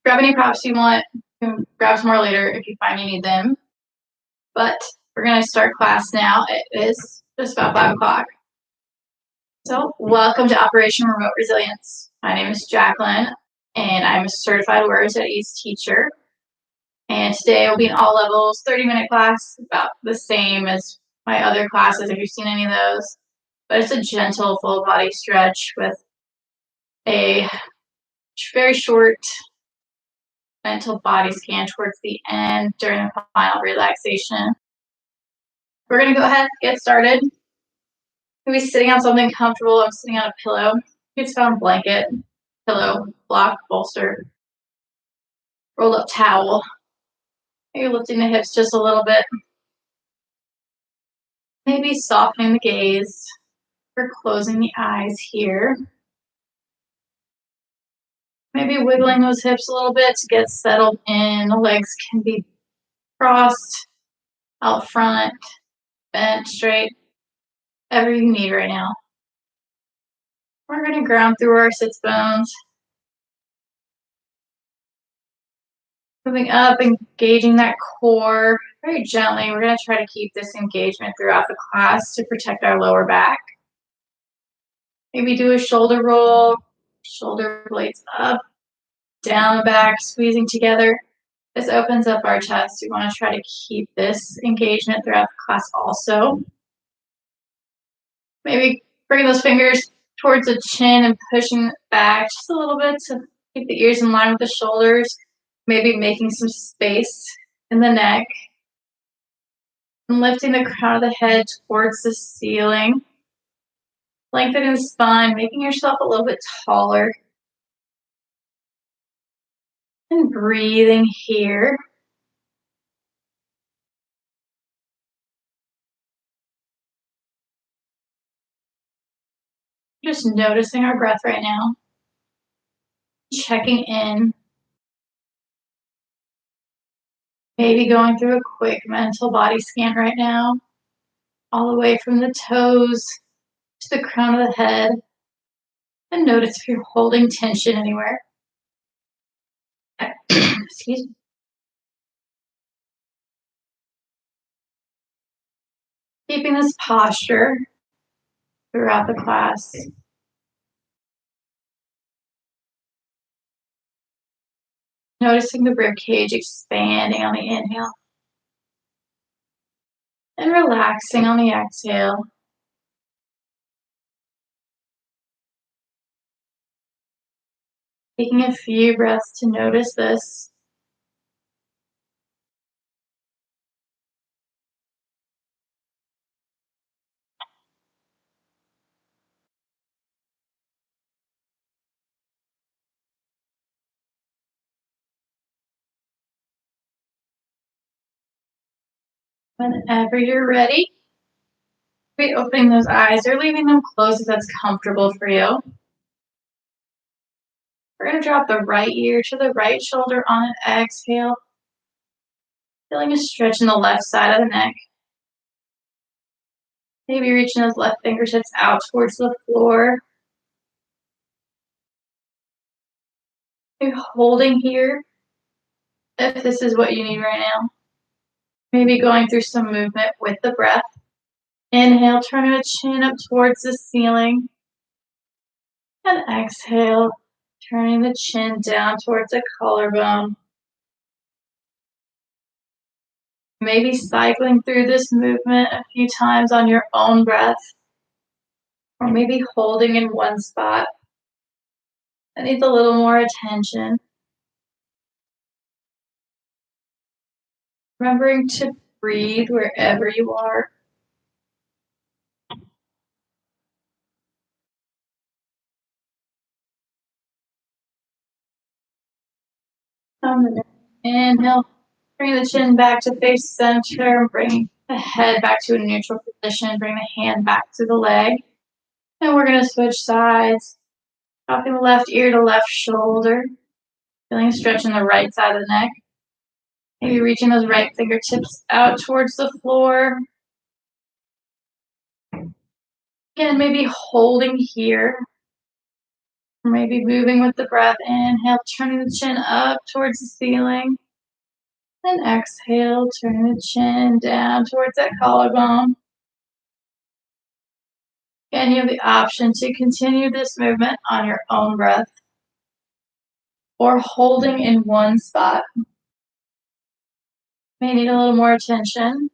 Grab any props you want. You can grab some more later if you find you need them. But we're going to start class now. It is just about 5 o'clock. So welcome to Operation Remote Resilience. My name is Jacquelynne, and I'm a certified Words at Ease teacher. And today will be an all levels 30-minute class, about the same as my other classes if you've seen any of those. But it's a gentle full body stretch with a very short mental body scan towards the end during the final relaxation. We're going to go ahead and get started. We'll be sitting on something comfortable. I'm sitting on a pillow. It's found blanket, pillow, block, bolster, rolled up towel. Maybe lifting the hips just a little bit. Maybe softening the gaze. We're closing the eyes here. Maybe wiggling those hips a little bit to get settled in. The legs can be crossed, out front, bent, straight, whatever you need right now. We're going to ground through our sits bones. Moving up, engaging that core very gently. We're going to try to keep this engagement throughout the class to protect our lower back. Maybe do a shoulder roll, shoulder blades up, down the back, squeezing together. This opens up our chest. We want to try to keep this engagement throughout the class also. Maybe bringing those fingers towards the chin and pushing it back just a little bit to keep the ears in line with the shoulders. Maybe making some space in the neck. And lifting the crown of the head towards the ceiling. Lengthening the spine, making yourself a little bit taller. And breathing here. Just noticing our breath right now. Checking in. Maybe going through a quick mental body scan right now. All the way from the toes to the crown of the head. And notice if you're holding tension anywhere. Excuse me. Keeping this posture throughout the class. Noticing the rib cage expanding on the inhale. And relaxing on the exhale. Taking a few breaths to notice this. Whenever you're ready, be opening those eyes or leaving them closed if that's comfortable for you. We're going to drop the right ear to the right shoulder on an exhale. Feeling a stretch in the left side of the neck. Maybe reaching those left fingertips out towards the floor. Maybe holding here if this is what you need right now. Maybe going through some movement with the breath. Inhale, turning the chin up towards the ceiling. And exhale, turning the chin down towards the collarbone. Maybe cycling through this movement a few times on your own breath. Or maybe holding in one spot. That needs a little more attention. Remembering to breathe wherever you are. Inhale, bring the chin back to face center, bring the head back to a neutral position, bring the hand back to the leg. And we're going to switch sides, dropping the left ear to left shoulder, feeling a stretch in the right side of the neck. Maybe reaching those right fingertips out towards the floor. Again, maybe holding here. Maybe moving with the breath. Inhale, turning the chin up towards the ceiling. And exhale, turning the chin down towards that collarbone. And you have the option to continue this movement on your own breath or holding in one spot. May need a little more attention.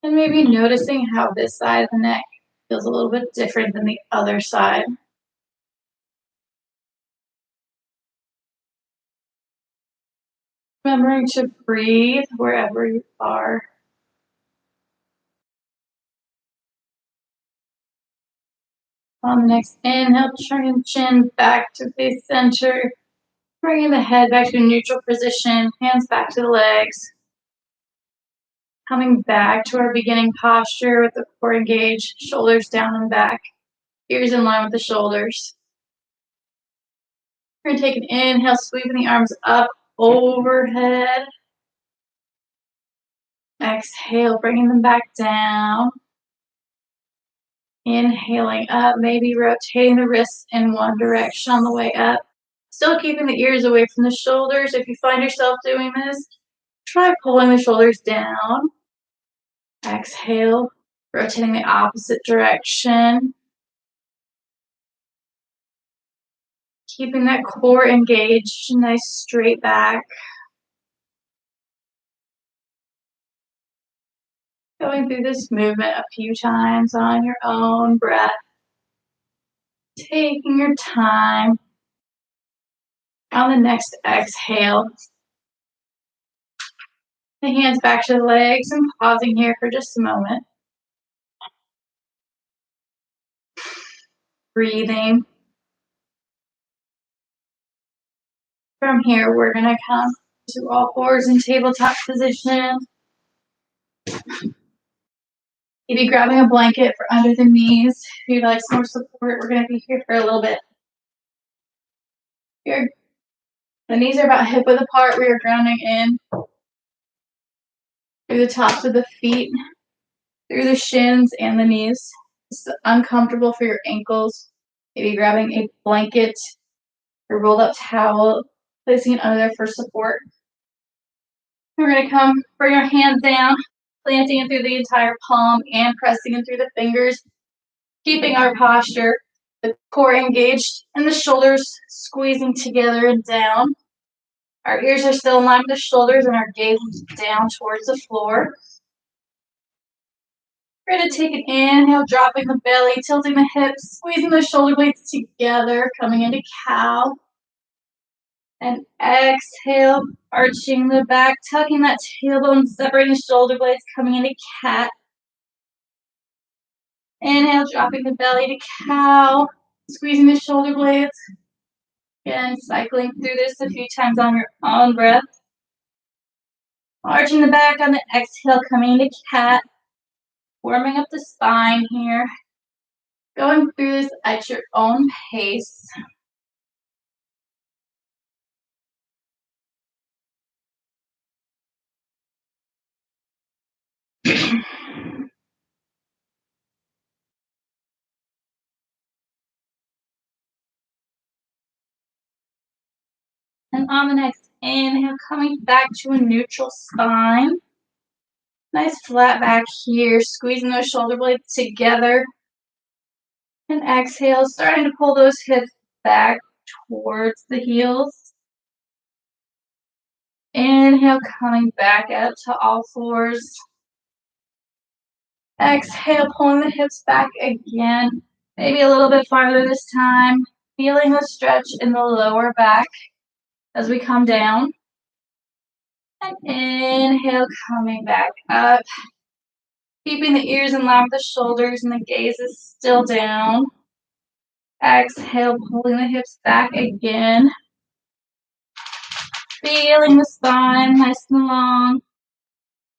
And maybe noticing how this side of the neck feels a little bit different than the other side. Remembering to breathe wherever you are. On the next inhale, turning the chin back to face center. Bringing the head back to a neutral position, hands back to the legs. Coming back to our beginning posture with the core engaged, shoulders down and back, ears in line with the shoulders. We're going to take an inhale, sweeping the arms up overhead. Exhale, bringing them back down. Inhaling up, maybe rotating the wrists in one direction on the way up. Still keeping the ears away from the shoulders. If you find yourself doing this, try pulling the shoulders down. Exhale, rotating the opposite direction. Keeping that core engaged, nice straight back. Going through this movement a few times on your own breath. Taking your time. On the next exhale, the hands back to the legs and pausing here for just a moment. Breathing. From here, we're going to come to all fours in tabletop position. Maybe grabbing a blanket for under the knees. If you'd like some more support, we're going to be here for a little bit. Here, the knees are about hip width apart. We are grounding in through the tops of the feet, through the shins and the knees. It's uncomfortable for your ankles. Maybe grabbing a blanket or rolled up towel, placing it under there for support. We're going to bring our hands down, planting it through the entire palm and pressing it through the fingers, keeping our posture, the core engaged and the shoulders squeezing together and down. Our ears are still in line with the shoulders and our gaze is down towards the floor. We're going to take an inhale, dropping the belly, tilting the hips, squeezing the shoulder blades together, coming into cow. And exhale, arching the back, tucking that tailbone, separating the shoulder blades, coming into cat. Inhale, dropping the belly to cow, squeezing the shoulder blades. Again, cycling through this a few times on your own breath. Arching the back on the exhale, coming into cat. Warming up the spine here. Going through this at your own pace. And on the next inhale, coming back to a neutral spine. Nice flat back here, squeezing those shoulder blades together. And exhale, starting to pull those hips back towards the heels. Inhale, coming back out to all fours. Exhale, pulling the hips back again. Maybe a little bit farther this time. Feeling the stretch in the lower back as we come down. And inhale, coming back up. Keeping the ears in line with the shoulders and the gaze is still down. Exhale, pulling the hips back again. Feeling the spine nice and long.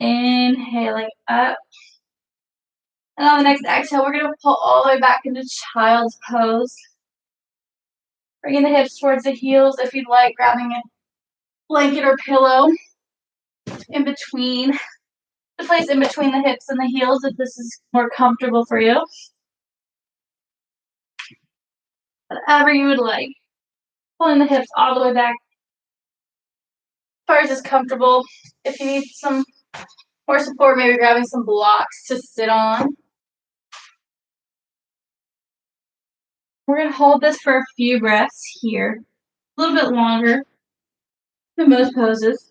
Inhaling up. And on the next exhale, we're going to pull all the way back into child's pose. Bringing the hips towards the heels. If you'd like, grabbing a blanket or pillow in between. The place in between the hips and the heels if this is more comfortable for you. Whatever you would like. Pulling the hips all the way back as far as is comfortable. If you need some more support, maybe grabbing some blocks to sit on. We're going to hold this for a few breaths here, a little bit longer than most poses.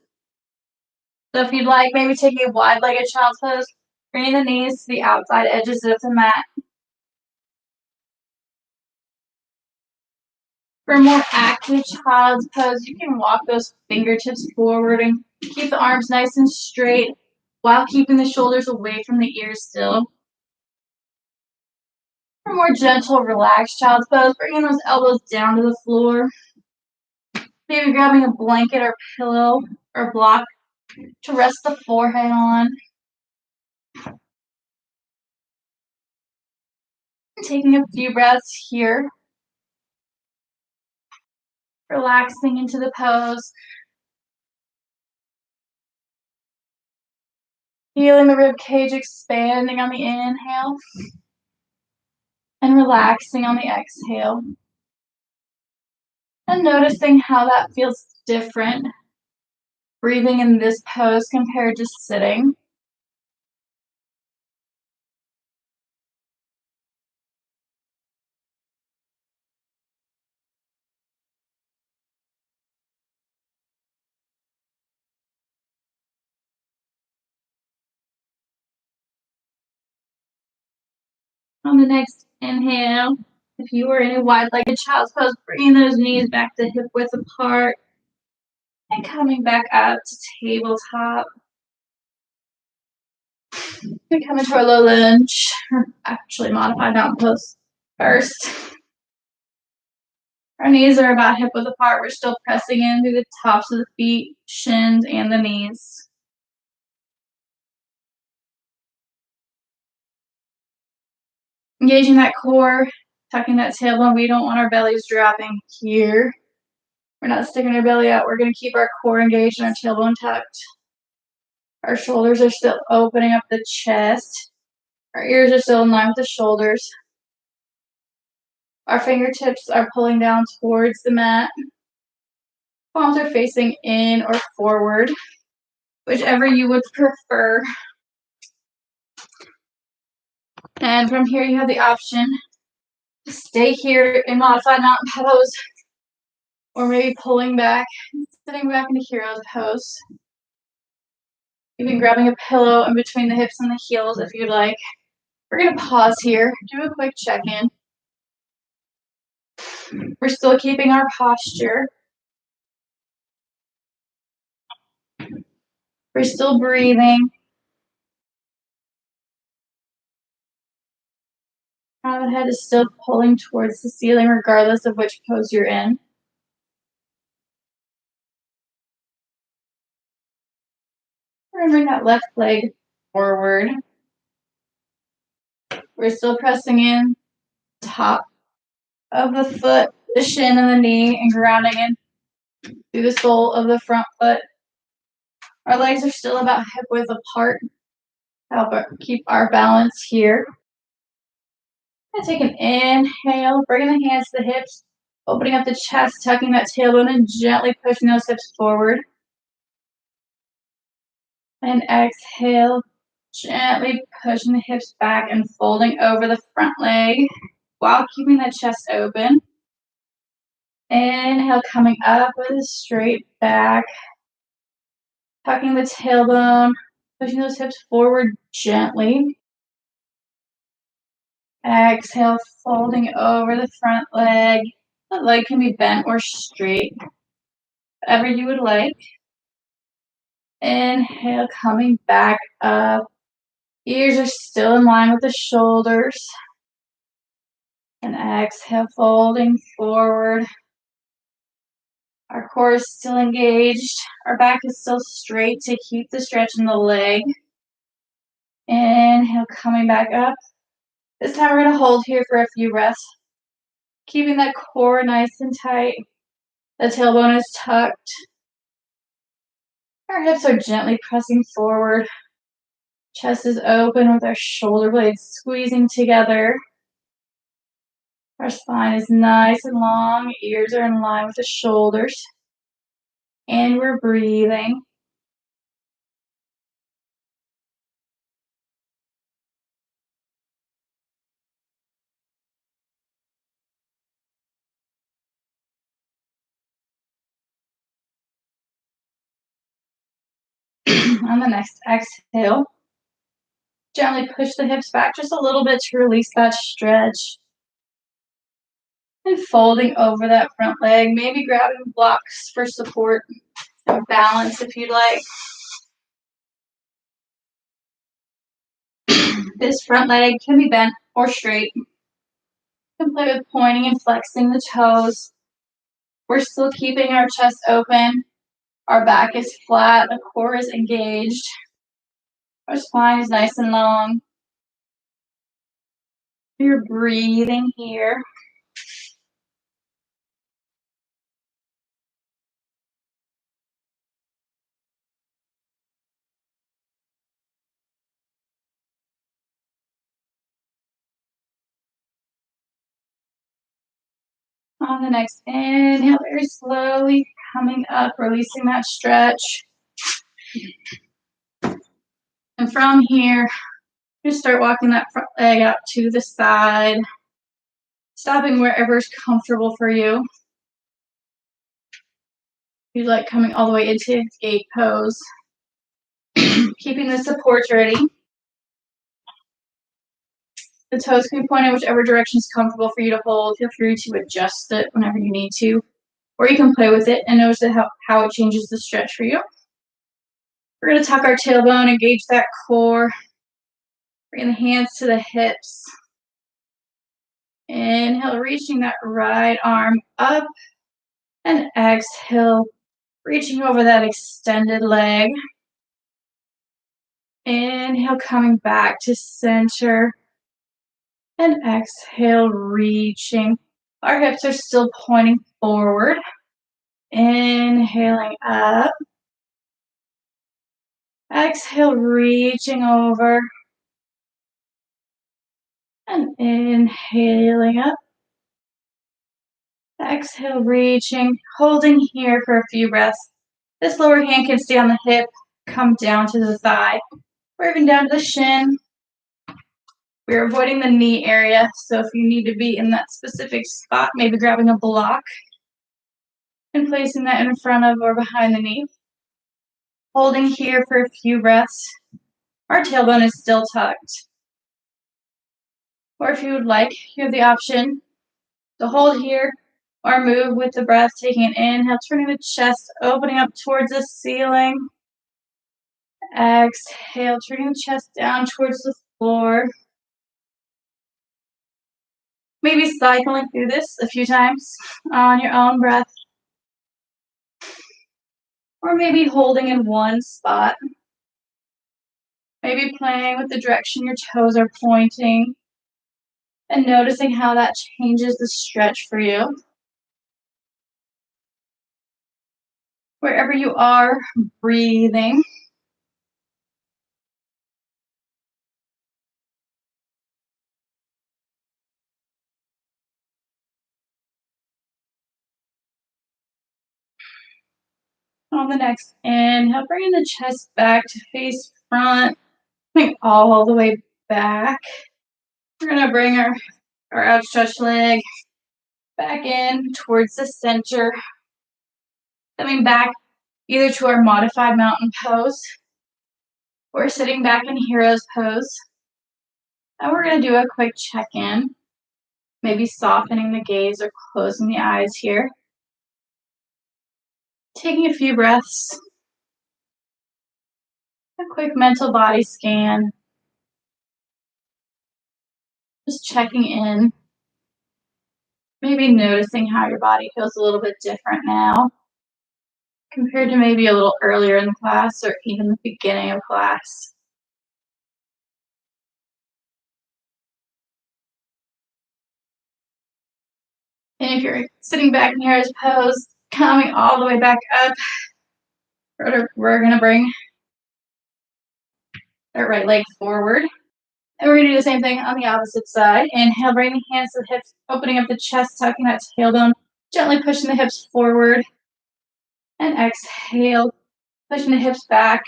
So if you'd like, maybe taking a wide-legged child's pose, bringing the knees to the outside edges of the mat. For a more active child's pose, you can walk those fingertips forward and keep the arms nice and straight while keeping the shoulders away from the ears still. For a more gentle, relaxed child's pose, bringing those elbows down to the floor. Maybe grabbing a blanket or pillow or block to rest the forehead on. Taking a few breaths here. Relaxing into the pose. Feeling the rib cage expanding on the inhale. And relaxing on the exhale. And noticing how that feels different. Breathing in this pose compared to sitting. On the next inhale, if you were in a wide-legged child's pose, bringing those knees back to hip width apart and coming back up to tabletop. We come into our low lunge, or actually modified mountain pose first. Our knees are about hip width apart. We're still pressing in through the tops of the feet, shins, and the knees. Engaging that core, tucking that tailbone. We don't want our bellies dropping here. We're not sticking our belly out. We're going to keep our core engaged and our tailbone tucked. Our shoulders are still opening up the chest. Our ears are still in line with the shoulders. Our fingertips are pulling down towards the mat. Palms are facing in or forward, whichever you would prefer. And from here, you have the option to stay here in modified mountain pose, or maybe pulling back, sitting back into hero's pose. Even grabbing a pillow in between the hips and the heels if you'd like. We're going to pause here, do a quick check-in. We're still keeping our posture. We're still breathing. Crown of the head is still pulling towards the ceiling regardless of which pose you're in. We're going to bring that left leg forward. We're still pressing in top of the foot, the shin and the knee, and grounding in through the sole of the front foot. Our legs are still about hip width apart. Help keep our balance here. And take an inhale, bringing the hands to the hips, opening up the chest, tucking that tailbone, and gently pushing those hips forward. And exhale, gently pushing the hips back and folding over the front leg while keeping the chest open. Inhale, coming up with a straight back, tucking the tailbone, pushing those hips forward gently. Exhale, folding over the front leg. The leg can be bent or straight, whatever you would like. Inhale, coming back up. Ears are still in line with the shoulders. And exhale, folding forward. Our core is still engaged. Our back is still straight to keep the stretch in the leg. Inhale, coming back up. This time we're going to hold here for a few breaths. Keeping that core nice and tight. The tailbone is tucked. Our hips are gently pressing forward. Chest is open with our shoulder blades squeezing together. Our spine is nice and long, ears are in line with the shoulders, and we're breathing. On the next exhale, gently push the hips back just a little bit to release that stretch. And folding over that front leg, maybe grabbing blocks for support or balance if you'd like. This front leg can be bent or straight. You can play with pointing and flexing the toes. We're still keeping our chest open. Our back is flat, the core is engaged. Our spine is nice and long. You're breathing here. On the next inhale, very slowly coming up, releasing that stretch. And from here, just start walking that front leg out to the side, stopping wherever is comfortable for you. If you like coming all the way into gate pose, keeping the supports ready. The toes can be pointed whichever direction is comfortable for you to hold. Feel free to adjust it whenever you need to, or you can play with it and notice how it changes the stretch for you. We're going to tuck our tailbone, engage that core. Bring the hands to the hips. Inhale, reaching that right arm up, and exhale, reaching over that extended leg. Inhale, coming back to center, and exhale, reaching. Our hips are still pointing forward. Inhaling up. Exhale, reaching over. And inhaling up. Exhale, reaching, holding here for a few breaths. This lower hand can stay on the hip, come down to the thigh, or even down to the shin. We're avoiding the knee area, so if you need to be in that specific spot, maybe grabbing a block and placing that in front of or behind the knee. Holding here for a few breaths. Our tailbone is still tucked. Or if you would like, you have the option to hold here or move with the breath, taking an inhale, turning the chest, opening up towards the ceiling. Exhale, turning the chest down towards the floor. Maybe cycling through this a few times on your own breath. Or maybe holding in one spot. Maybe playing with the direction your toes are pointing and noticing how that changes the stretch for you. Wherever you are, breathing. On the next inhale, bringing the chest back to face front, coming all the way back. We're going to bring our outstretched leg back in towards the center, coming back either to our modified mountain pose or sitting back in hero's pose. And we're going to do a quick check-in, maybe softening the gaze or closing the eyes here. Taking a few breaths. A quick mental body scan. Just checking in. Maybe noticing how your body feels a little bit different now compared to maybe a little earlier in the class or even the beginning of class. And if you're sitting back in hero's pose, coming all the way back up, we're going to bring that right leg forward. And we're gonna do the same thing on the opposite side. Inhale, bring the hands to the hips, opening up the chest, tucking that tailbone, gently pushing the hips forward. And exhale, pushing the hips back,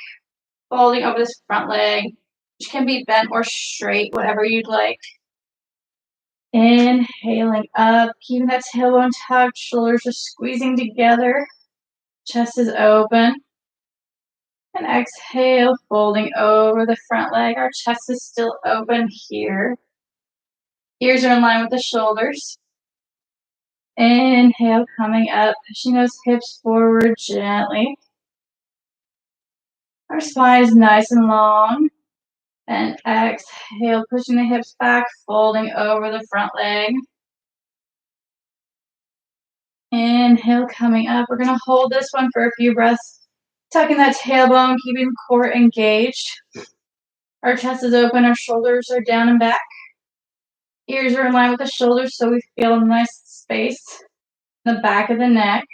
folding over this front leg, which can be bent or straight, whatever you'd like. Inhaling up, keeping that tailbone tucked, shoulders just squeezing together, chest is open. And exhale, folding over the front leg. Our chest is still open here. Ears are in line with the shoulders. Inhale, coming up, pushing those hips forward gently. Our spine is nice and long. And exhale, pushing the hips back, folding over the front leg. Inhale, coming up. We're going to hold this one for a few breaths. Tucking that tailbone, keeping the core engaged. Our chest is open, our shoulders are down and back. Ears are in line with the shoulders, so we feel a nice space in the back of the neck.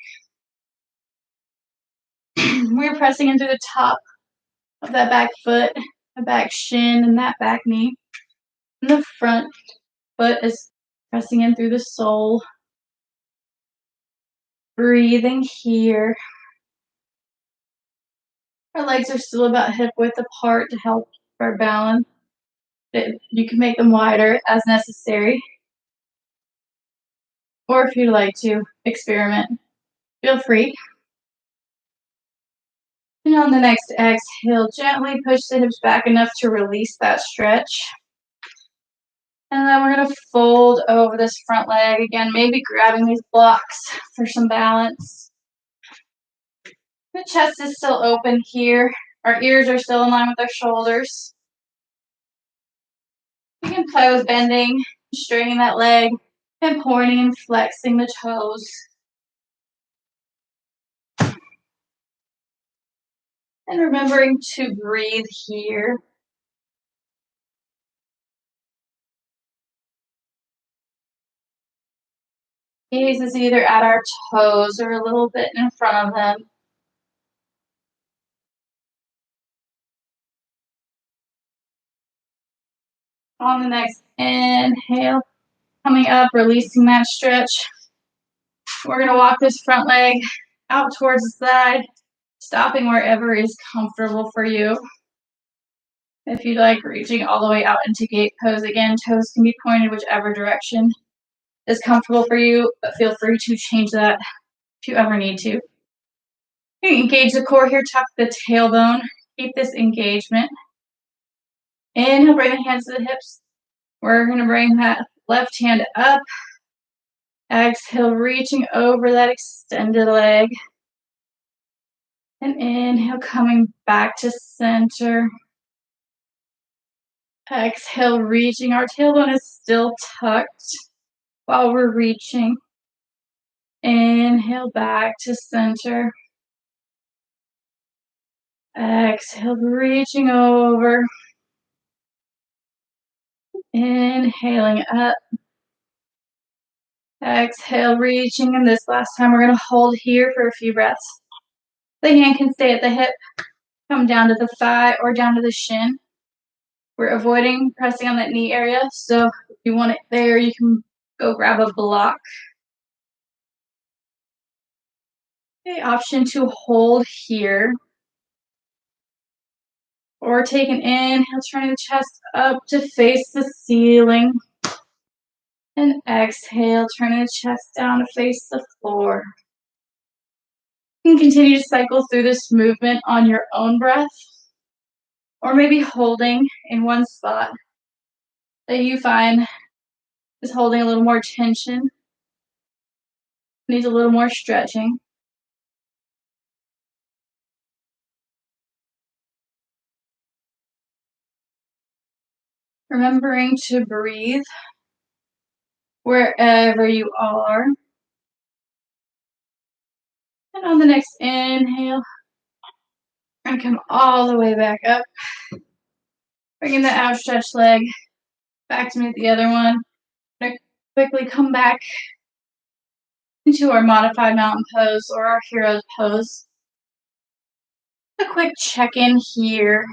We're pressing into the top of that back foot, the back shin, and that back knee. And the front foot is pressing in through the sole. Breathing here. Our legs are still about hip width apart to help our balance. You can make them wider as necessary. Or if you'd like to experiment, feel free. And on the next exhale, gently push the hips back enough to release that stretch. And then we're going to fold over this front leg again, maybe grabbing these blocks for some balance. The chest is still open here. Our ears are still in line with our shoulders. You can play with bending, straightening that leg, and pointing and flexing the toes. And remembering to breathe here. Gaze is either at our toes or a little bit in front of them. On the next inhale, coming up, releasing that stretch. We're going to walk this front leg out towards the side, stopping wherever is comfortable for you. If you'd like, reaching all the way out into gate pose. Again, toes can be pointed whichever direction is comfortable for you, but feel free to change that if you ever need to. Engage the core here, tuck the tailbone. Keep this engagement. Inhale, bring the hands to the hips. We're going to bring that left hand up. Exhale, reaching over that extended leg. And inhale, coming back to center. Exhale, reaching. Our tailbone is still tucked while we're reaching. Inhale, back to center. Exhale, reaching over. Inhaling up. Exhale, reaching. And this last time, we're going to hold here for a few breaths. The hand can stay at the hip, come down to the thigh or down to the shin. We're avoiding pressing on that knee area, so if you want it there, you can go grab a block. Okay, option to hold here. Or take an inhale, turning the chest up to face the ceiling. And exhale, turning the chest down to face the floor. You can continue to cycle through this movement on your own breath, or maybe holding in one spot that you find is holding a little more tension, needs a little more stretching. Remembering to breathe wherever you are. And on the next inhale, and come all the way back up. Bringing the outstretched leg back to meet the other one. Gonna quickly come back into our modified mountain pose or our hero's pose. A quick check-in here.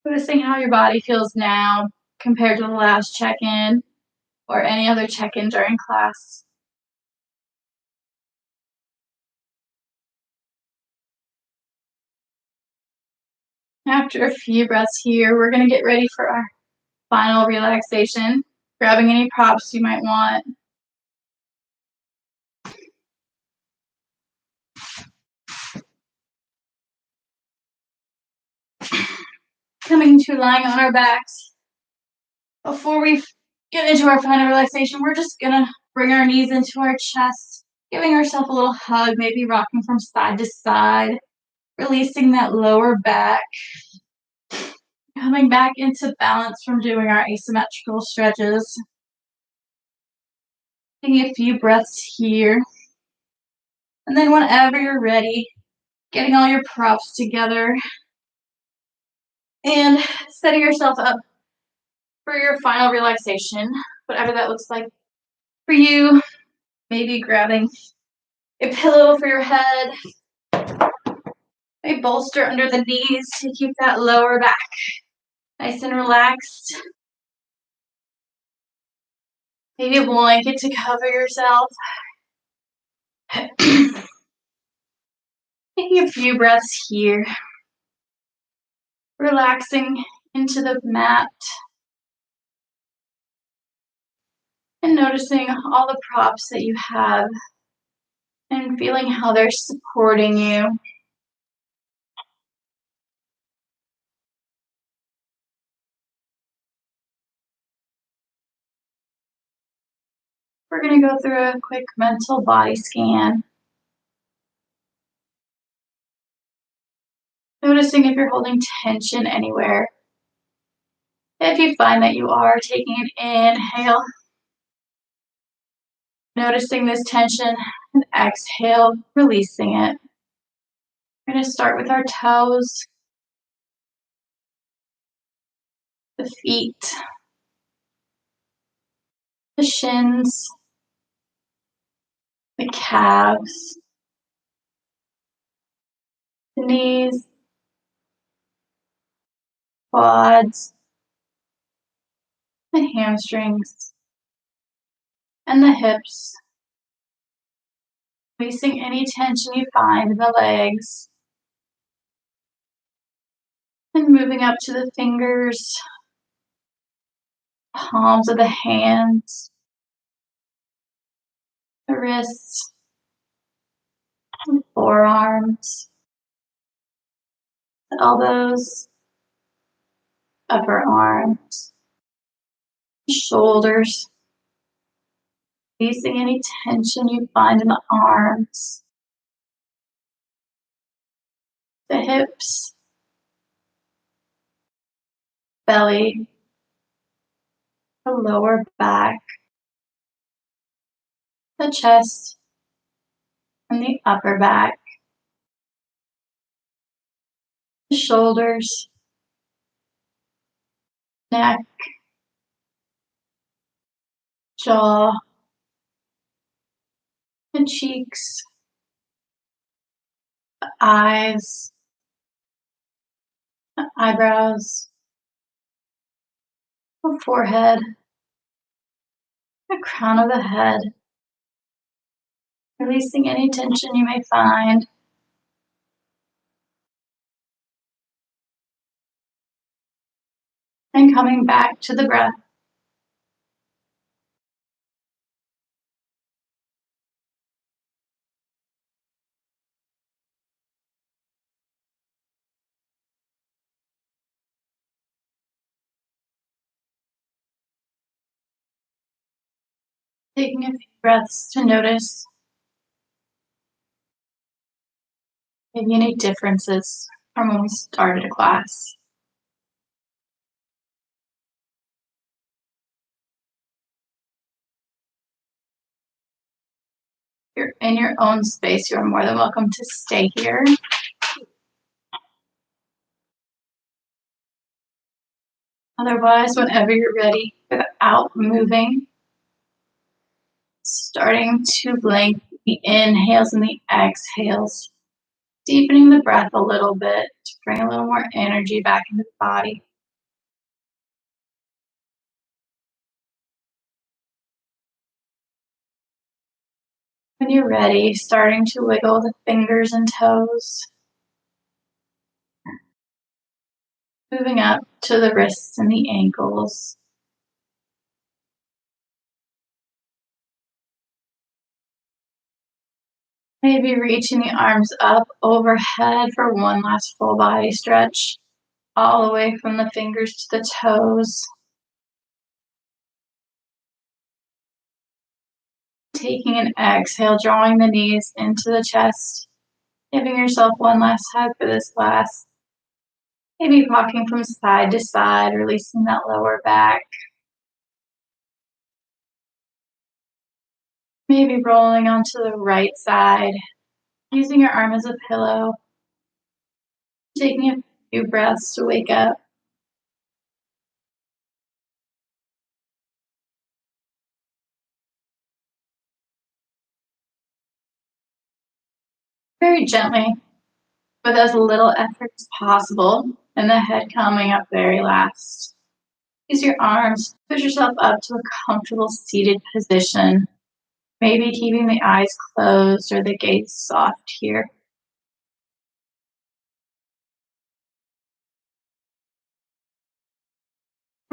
Noticing how your body feels now compared to the last check-in or any other check-in during class. After a few breaths here, we're going to get ready for our final relaxation, grabbing any props you might want. Coming to lying on our backs. Before we get into our final relaxation, we're just going to bring our knees into our chest, giving ourselves a little hug, maybe rocking from side to side, releasing that lower back. Coming back into balance from doing our asymmetrical stretches. Taking a few breaths here. And then whenever you're ready, getting all your props together and setting yourself up for your final relaxation, whatever that looks like for you. Maybe grabbing a pillow for your head, a bolster under the knees to keep that lower back nice and relaxed. Maybe a blanket to cover yourself. Taking a few breaths here. Relaxing into the mat. And noticing all the props that you have and feeling how they're supporting you. We're going to go through a quick mental body scan. Noticing if you're holding tension anywhere. If you find that you are, taking an inhale. Noticing this tension and exhale, releasing it. We're going to start with our toes, the feet, the shins, the calves, the knees, quads, the hamstrings, and the hips. Releasing any tension you find in the legs. And moving up to the fingers, palms of the hands, the wrists, the forearms, the elbows, upper arms, shoulders. Releasing any tension you find in the arms, the hips, belly, the lower back, the chest, and the upper back, the shoulders, neck, jaw, the cheeks, the eyes, the eyebrows, the forehead, the crown of the head. Releasing any tension you may find. And coming back to the breath. Taking a few breaths to notice maybe any differences from when we started a class. You're in your own space. You're more than welcome to stay here. Otherwise, whenever you're ready, without moving, starting to lengthen the inhales and the exhales, deepening the breath a little bit to bring a little more energy back into the body. When you're ready, starting to wiggle the fingers and toes, moving up to the wrists and the ankles. Maybe reaching the arms up overhead for one last full body stretch, all the way from the fingers to the toes. Taking an exhale, drawing the knees into the chest, giving yourself one last hug for this class. Maybe rocking from side to side, releasing that lower back. Maybe rolling onto the right side, using your arm as a pillow. Taking a few breaths to wake up. Very gently, with as little effort as possible, and the head coming up very last. Use your arms, push yourself up to a comfortable seated position, maybe keeping the eyes closed or the gaze soft here.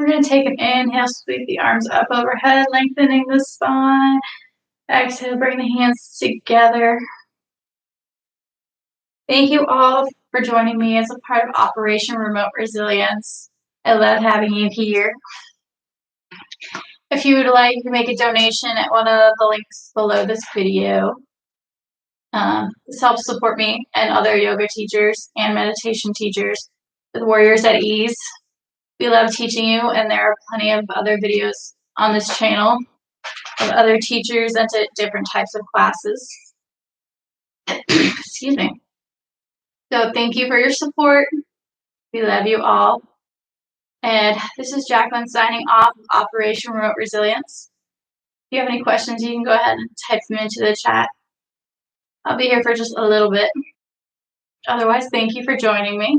We're going to take an inhale, sweep the arms up overhead, lengthening the spine. Exhale, bring the hands together. Thank you all for joining me as a part of Operation Remote Resilience. I love having you here. If you would like to make a donation at one of the links below this video, this helps support me and other yoga teachers and meditation teachers with Warriors at Ease. We love teaching you, and there are plenty of other videos on this channel of other teachers and to different types of classes. Excuse me. So thank you for your support. We love you all. And this is Jacquelynne signing off of Operation Remote Resilience. If you have any questions, you can go ahead and type them into the chat. I'll be here for just a little bit. Otherwise, thank you for joining me.